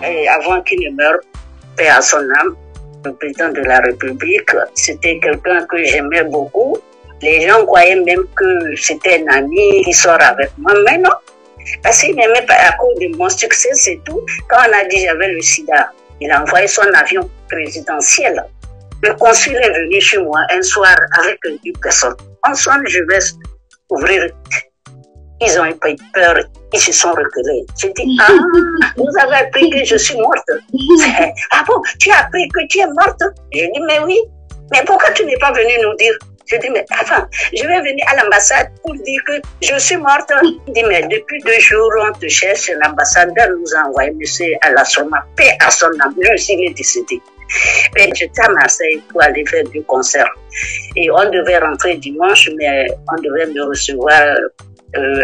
et avant qu'il ne meure, paix à son âme, le président de la République, c'était quelqu'un que j'aimais beaucoup. Les gens croyaient même que c'était un ami qui sort avec moi, mais non. Parce qu'il n'aimait pas à cause de mon succès, c'est tout. Quand on a dit j'avais le sida, il a envoyé son avion présidentiel. Le consul est venu chez moi un soir avec 10 personnes. En soir, je vais ouvrir. Ils ont eu peur, ils se sont reculés. J'ai dit, ah, vous avez appris que je suis morte. Ah bon, tu as appris que tu es morte? J'ai dit, mais oui. Mais pourquoi tu n'es pas venu nous dire? Je dis, mais attends, je vais venir à l'ambassade pour dire que je suis morte. Il dit, mais depuis 2 jours, on te cherche. L'ambassadeur nous a envoyé M. Alassoma, paix à son âme. Lui aussi, il est décédé. Et j'étais à Marseille pour aller faire du concert. Et on devait rentrer dimanche, mais on devait me recevoir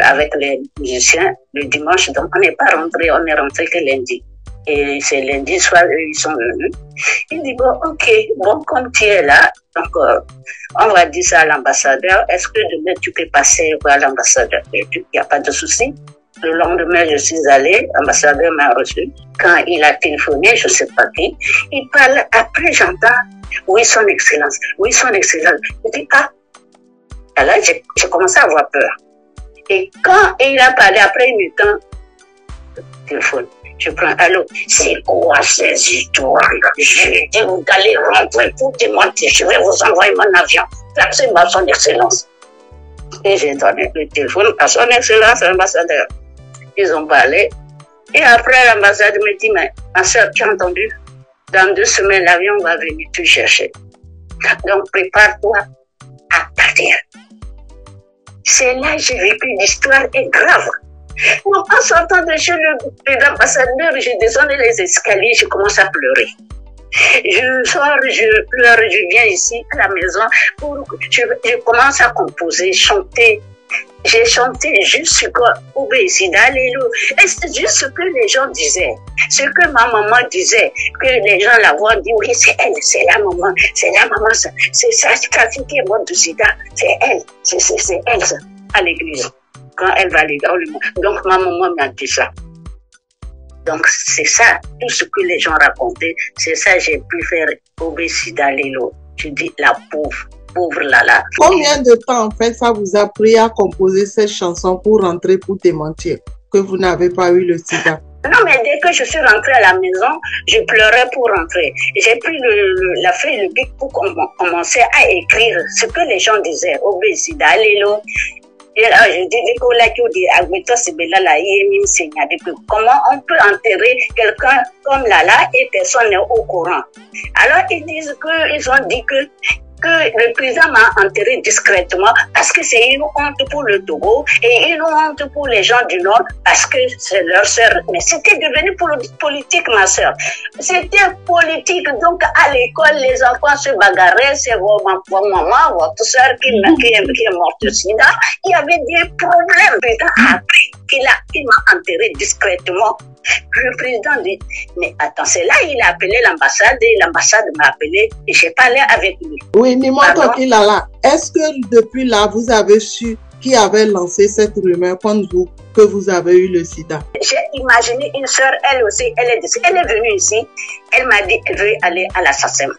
avec les musiciens le dimanche. Donc, on n'est pas rentré, on est rentré que lundi. Et c'est lundi soir, eux, ils sont venus. Il dit, bon, ok, bon, comme tu es là, donc, on va dire ça à l'ambassadeur. Est-ce que demain, tu peux passer voir l'ambassadeur? Il n'y a pas de souci. Le lendemain, je suis allée, l'ambassadeur m'a reçu. Quand il a téléphoné, je ne sais pas qui, il parle. Après, j'entends, oui, son excellence, oui, son excellence. Je dis, ah. Alors, j'ai commencé à avoir peur. Et quand il a parlé, après, il me tend le téléphone. Je prends, allô, c'est quoi ces histoires? J'ai dit, vous allez rentrer pour démentir, je vais vous envoyer mon avion. Placez-moi son excellence. Et j'ai donné le téléphone à son excellence, l'ambassadeur. Ils ont parlé. Et après, l'ambassadeur me dit, mais ma soeur, tu as entendu? Dans 2 semaines, l'avion va venir te chercher. Donc, prépare-toi à partir. C'est là que j'ai vécu l'histoire est grave. Donc, en sortant de chez l'ambassadeur, je descends les escaliers, je commence à pleurer. Je sors, je pleure, je viens ici à la maison, je commence à composer, chanter. J'ai chanté juste ce qu'Obéissida, Alléluia. Et c'est juste ce que les gens disaient. Ce que ma maman disait, que les gens la voient, disent, oui, c'est elle, c'est la maman, c'est sa fille qui est morte du sida, c'est elle, c'est elle, ça, à l'église. Quand elle va aller dans le monde. Donc, ma maman m'a dit ça. Donc, c'est ça, tout ce que les gens racontaient, c'est ça que j'ai pu faire Obéissida, Alléluia. Je dis, la pauvre Lala. Combien de temps, en fait, ça vous a pris à composer cette chanson pour rentrer, pour démentir que vous n'avez pas eu le sida? Non, mais dès que je suis rentrée à la maison, je pleurais pour rentrer. J'ai pris la feuille, le bic pour commencer à écrire ce que les gens disaient. Obéissida, Alléluia. Et là, je dis, comment on peut enterrer quelqu'un comme Lala et personne n'est au courant? Alors, ils disent qu'ils ont dit que le président m'a enterré discrètement parce que c'est une honte pour le Togo et une honte pour les gens du Nord parce que c'est leur sœur. Mais c'était devenu politique, ma sœur. C'était politique. Donc, à l'école, les enfants se bagarraient. C'est votre maman, votre sœur qui est morte de sida. Il y avait des problèmes. Le président a appris qu'il m'a enterré discrètement. Le président dit, mais attends, c'est là il a appelé l'ambassade et l'ambassade m'a appelé et j'ai parlé avec lui. Oui, Nimoto Kilala, est-ce que depuis là, vous avez su qui avait lancé cette rumeur contre vous, que vous avez eu le sida? J'ai imaginé une sœur, elle aussi, elle est venue ici, elle m'a dit qu'elle veut aller à la SACEM.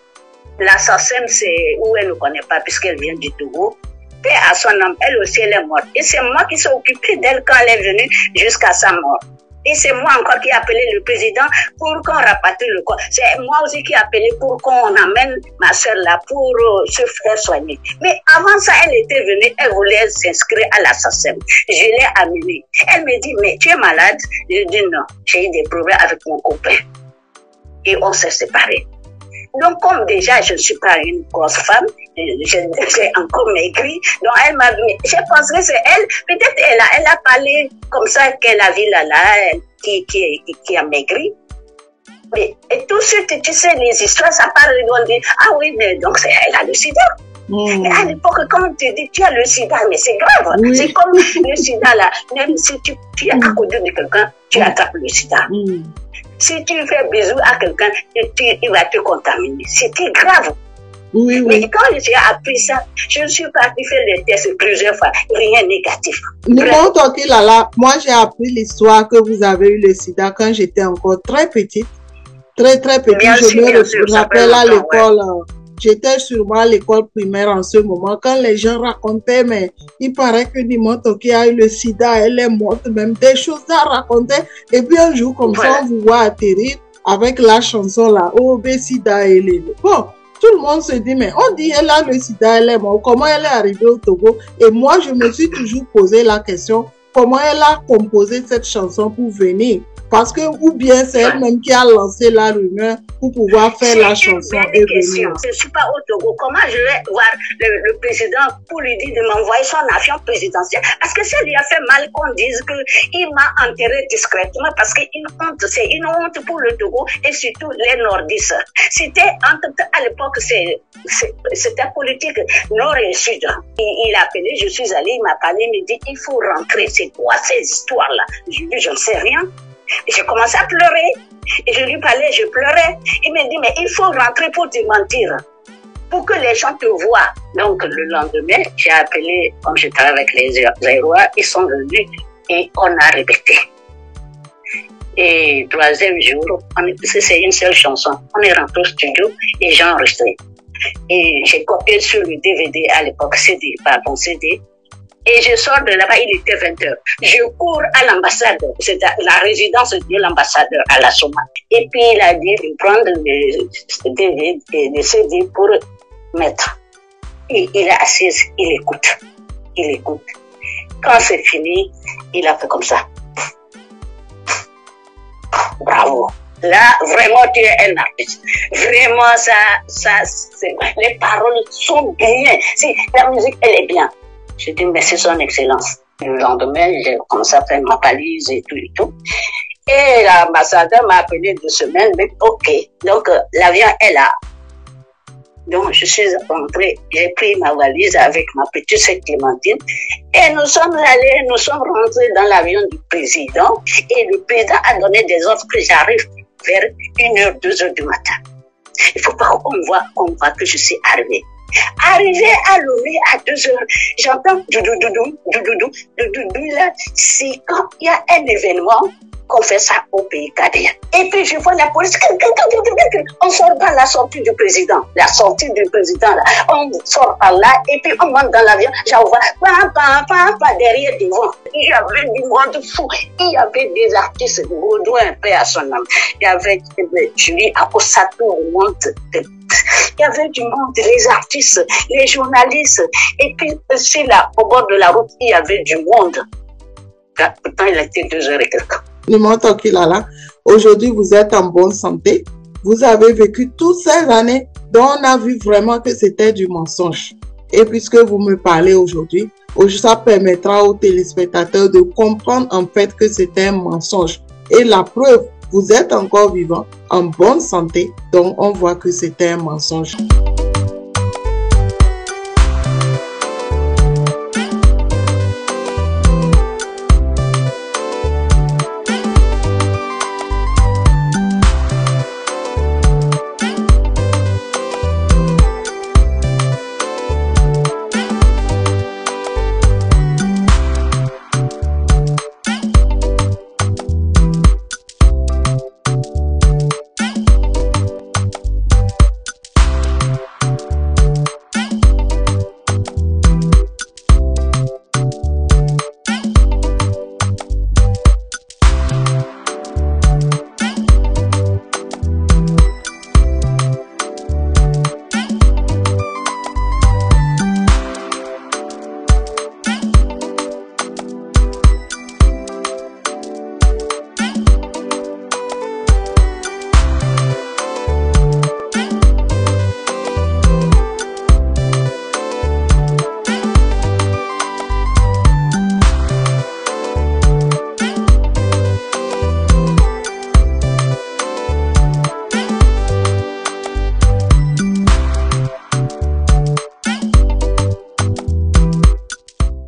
La SACEM, c'est où elle ne connaît pas puisqu'elle vient du Togo. Et à son âme, elle aussi, elle est morte. Et c'est moi qui suis occupée d'elle quand elle est venue jusqu'à sa mort. Et c'est moi encore qui ai appelé le président pour qu'on rapatrie le corps. C'est moi aussi qui ai appelé pour qu'on amène ma soeur là pour se faire soigner. Mais avant ça, elle était venue, elle voulait s'inscrire à la SACEM. Je l'ai amenée. Elle me dit, mais tu es malade? Je dis non, j'ai eu des problèmes avec mon copain. Et on s'est séparés. Donc, comme déjà, je ne suis pas une grosse femme, j'ai encore maigri. Donc, elle m'a dit, j'ai pensé que c'est elle. Peut-être elle a parlé comme ça qu'elle a vu Lala qui a maigri. Mais et tout de suite, tu sais, les histoires, ça parle, on dit, ah oui, mais donc elle a le sida. Mais à l'époque, quand tu dis tu as le sida, mais c'est grave. Oui. C'est comme le sida là. Même si tu es à côté de quelqu'un, tu attrapes le sida. Si tu fais bisou à quelqu'un, il va te contaminer. C'était grave. Oui, Mais oui. quand j'ai appris ça, je suis partie faire les tests plusieurs fois, rien négatif. Limon Tokilala, moi j'ai appris l'histoire que vous avez eu le sida quand j'étais encore très petite. Très petite. Bien Je sûr, bien me sûr, ça fait rappelle à longtemps, ouais. l'école, j'étais sûrement à l'école primaire en ce moment, quand les gens racontaient, mais il paraît que Limon Toki a eu le sida, elle est morte, même des choses à raconter. Et puis un jour comme Voilà. ça, on vous voit atterrir avec la chanson là, oh, ben sida, elle est là. Bon, tout le monde se dit, mais on dit, elle a le sida, elle est morte. Comment elle est arrivée au Togo? Et moi, je me suis toujours posé la question, comment elle a composé cette chanson pour venir? Parce que, ou bien c'est elle-même qui a lancé la rumeur pour pouvoir faire la chanson et venir. Je ne suis pas au Togo. Comment je vais voir le président pour lui dire de m'envoyer son avion présidentiel? Parce que ça lui a fait mal qu'on dise qu'il m'a enterré discrètement parce que c'est une honte pour le Togo et surtout les nordistes. C'était, à l'époque, c'était politique nord et sud. Il a appelé, je suis allée, il m'a parlé, il me dit, il faut rentrer, c'est quoi ces histoires-là? Je lui ai dit, je ne sais rien. Et j'ai commencé à pleurer. Et je lui parlais, je pleurais. Il m'a dit, mais il faut rentrer pour te mentir. Pour que les gens te voient. Donc, le lendemain, j'ai appelé, comme je travaille avec les Aérois, ils sont venus et on a répété. Et troisième jour, c'est une seule chanson. On est rentré au studio et j'ai enregistré. Et j'ai copié sur le DVD à l'époque, CD. Et je sors de là-bas, il était 20h. Je cours à l'ambassade, c'est la résidence de l'ambassadeur à la Soma. Et puis il a dit de prendre les CD pour mettre. Et il est assis, il écoute. Quand c'est fini, il a fait comme ça. Bravo. Là, vraiment, tu es un artiste. Vraiment, les paroles sont bien. Si, la musique, elle est bien. Je dis merci son excellence. Le lendemain, j'ai commencé à faire ma valise et tout. Et l'ambassadeur m'a appelé 2 semaines, mais ok. Donc, l'avion est là. Donc, je suis rentrée, j'ai pris ma valise avec ma petite sœur Clémentine et nous sommes rentrés dans l'avion du président et le président a donné des ordres que j'arrive vers 1h, 2h du matin. Il ne faut pas qu'on voit que je suis arrivée. Arrivé à Lomé à 2h, j'entends doudou là, c'est quand il y a un événement qu'on fait ça au pays cadien. Et puis je vois la police, on sort par la sortie du président, là, on sort par là et puis on monte dans l'avion, j'en vois, derrière devant. Il y avait du monde fou, il y avait des artistes, Baudouin, paix à son âme, il y avait Julie Akosato, il y avait du monde, les artistes, les journalistes, et puis aussi là, au bord de la route, il y avait du monde. Pourtant, il était 2h et quelques. Limon Tokilala, aujourd'hui vous êtes en bonne santé. Vous avez vécu toutes ces années dont on a vu vraiment que c'était du mensonge. Et puisque vous me parlez aujourd'hui, ça permettra aux téléspectateurs de comprendre en fait que c'était un mensonge. Et la preuve, vous êtes encore vivant, en bonne santé, donc on voit que c'était un mensonge.